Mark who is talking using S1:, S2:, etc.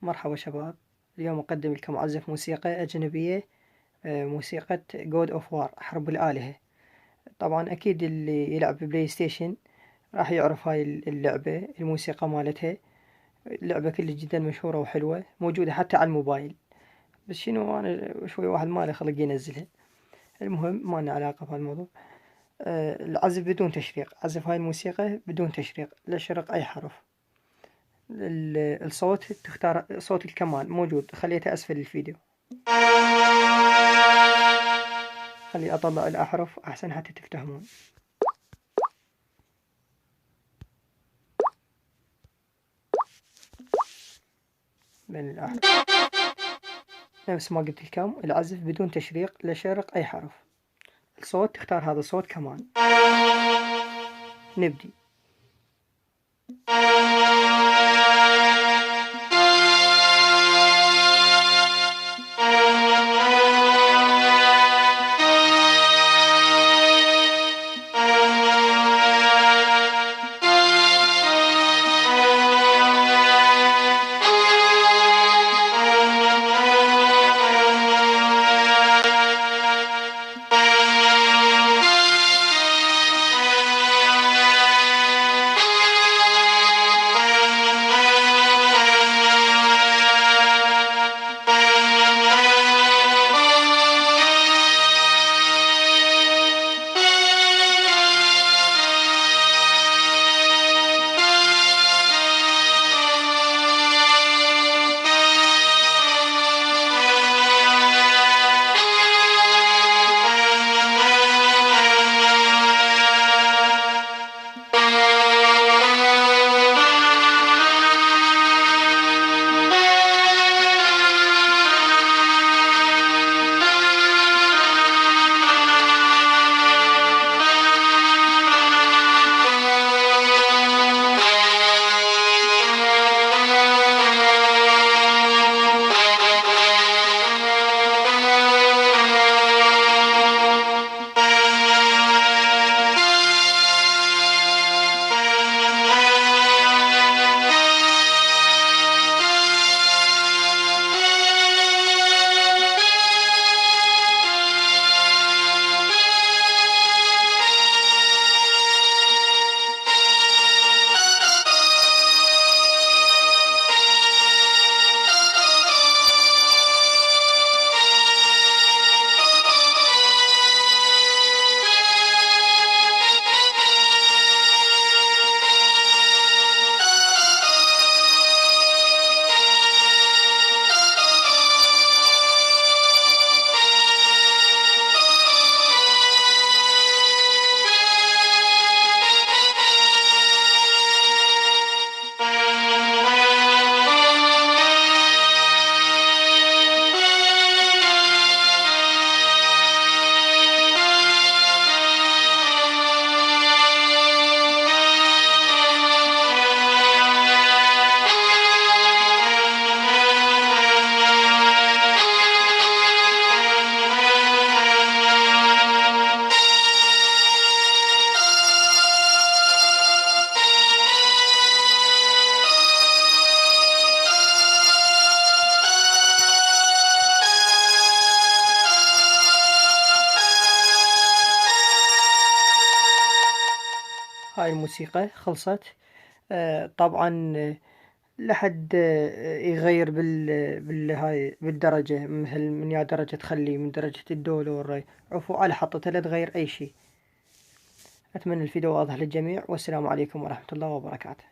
S1: مرحبا شباب. اليوم أقدم لكم عزف موسيقى أجنبية، موسيقى God of War حرب الآلهة. طبعا أكيد اللي يلعب بلاي ستيشن راح يعرف هاي اللعبة، الموسيقى مالتها. اللعبة كلش جدا مشهورة وحلوة، موجودة حتى على الموبايل. بس شنو أنا شوي واحد ما له خلق ينزلها. المهم ما لنا علاقة بهالموضوع. العزف بدون تشريق، عزف هاي الموسيقى بدون تشريق، لا شرق أي حرف. الصوت تختار صوت الكمان موجود، خليته أسفل الفيديو. خلي أطلع الأحرف أحسن حتى تفتهمون. بين الأحرف نفس ما قلت لكم، العزف بدون تشريق، لا شرق أي حرف. الصوت تختار هذا الصوت كمان. نبدي. هاي الموسيقى خلصت. طبعا لحد يغير هاي بالدرجة، مثل من يا درجة تخلي من درجة الدو لو الري. عفوا على حطتها، لا تغير أي شي. أتمنى الفيديو واضح للجميع، والسلام عليكم ورحمة الله وبركاته.